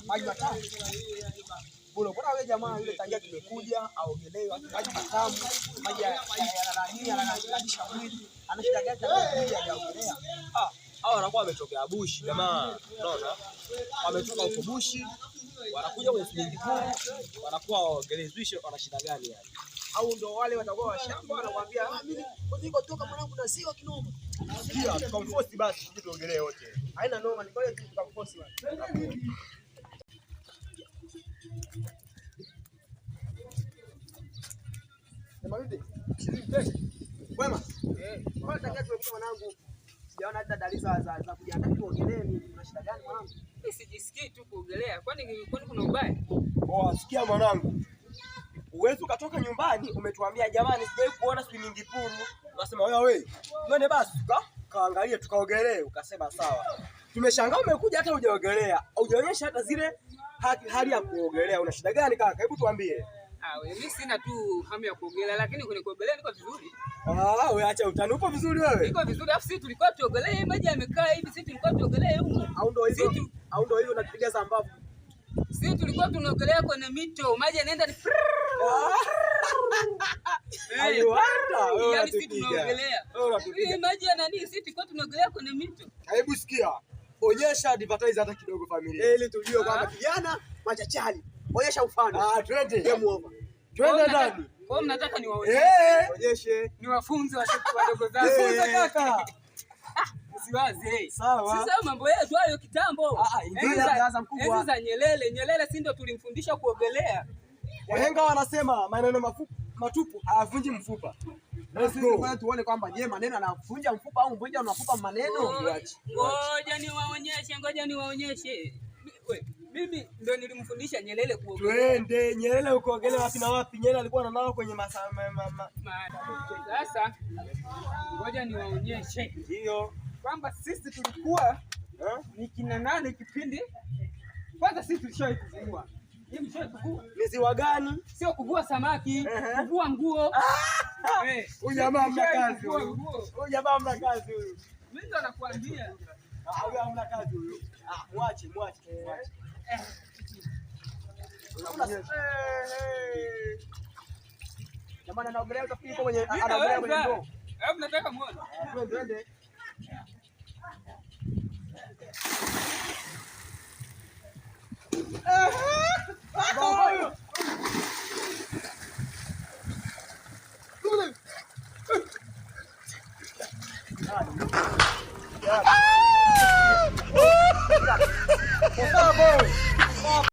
Maji matamu. Bora wewe jamaa yule tangia tumekuja aogelee maji matamu, maji yanalisha mwili. Ana shida gani tangia hajaogelea? Hao wanakuwa wametokea bushi jamaa. Unaona? Wametoka huko bushi, wanakuja kwenye swimming pool, wanakuwa waogelezwishe wana shida gani yani? Au ndio wale watakuwa washamba wanakuambia mimi niko toka mwanangu na ziwa kinoma. Sikia tukamforce basi tuje tuogelee wote. Haina noma, ni kwa hiyo tukamforce basi. Wema. Kwa tangia tumekuja mwanangu. Sijaona hata dalili za kujiandaa kuogelea. Una shida gani mwanangu? Mimi sijisikii tu kuogelea. Kwani kuna ubaya? Sikia mwanangu. Uwezo ukatoka nyumbani umetuambia jamani sijawahi kuona swimming pool. Unasema wewe twende basi kaangalie tukaogelee, ukasema sawa. Tumeshangaa umekuja hata hujaogelea. Hujaonyesha hata zile hali ya kuogelea. Una shida gani kaka? Hebu tuambie. Mimi sina tu hamu ya kuogelea lakini kwenye kuogelea niko vizuri. Wewe acha utani, upo vizuri wewe? Niko vizuri, afu sisi tulikuwa tuogelee, maji yamekaa hivi, sisi tulikuwa tuogelee huko. Au ndio hizo unatupiga sambavu. Sisi tulikuwa tunaogelea kwenye mito, maji yanaenda ni yaani sisi tunaogelea. Maji ya nani? Sisi tulikuwa tunaogelea kwenye mito. Hebu sikia. Onyesha advertise hata kidogo familia. Ili tujue kwamba kijana machachari. Onyesha mfano. Twende. Game over. Twende ndani. Kwa mnataka niwaonyeshe? Onyeshe. Niwafunze wadogo zangu. Nifunze kaka. Usiwaze. Sawa. Sasa mambo yetu hayo kitambo. Ingiza mkubwa. Enzi za Nyerere si ndio tulimfundisha kuogelea. Wahenga wanasema maneno matupu hayavunji mfupa. Let's go. Kwa tuone kwamba je, maneno anavunja mfupa au mvunja unafupa maneno? Ngoja niwaonyeshe. Mimi ndio nilimfundisha Nyerere kuogelea. Twende, Nyerere ukogelea wapi na wapi? Nyerere alikuwa ananao kwenye Sasa ngoja niwaonyeshe. Ndio. Kwamba sisi tulikuwa ni kina nani kipindi? Kwanza sisi tulishawahi kuvua. Ni ziwa gani? Sio kuvua samaki, kuvua nguo. Huyu jamaa mna kazi huyu. Huyu jamaa mna kazi huyu. Mimi ndo nakwambia. Huyu hamna kazi huyu. Mwache. Jamani anaogelea utafikiri kwenye anaogelea kwenye ndoo. Hebu nataka muone. Twende. Yeah.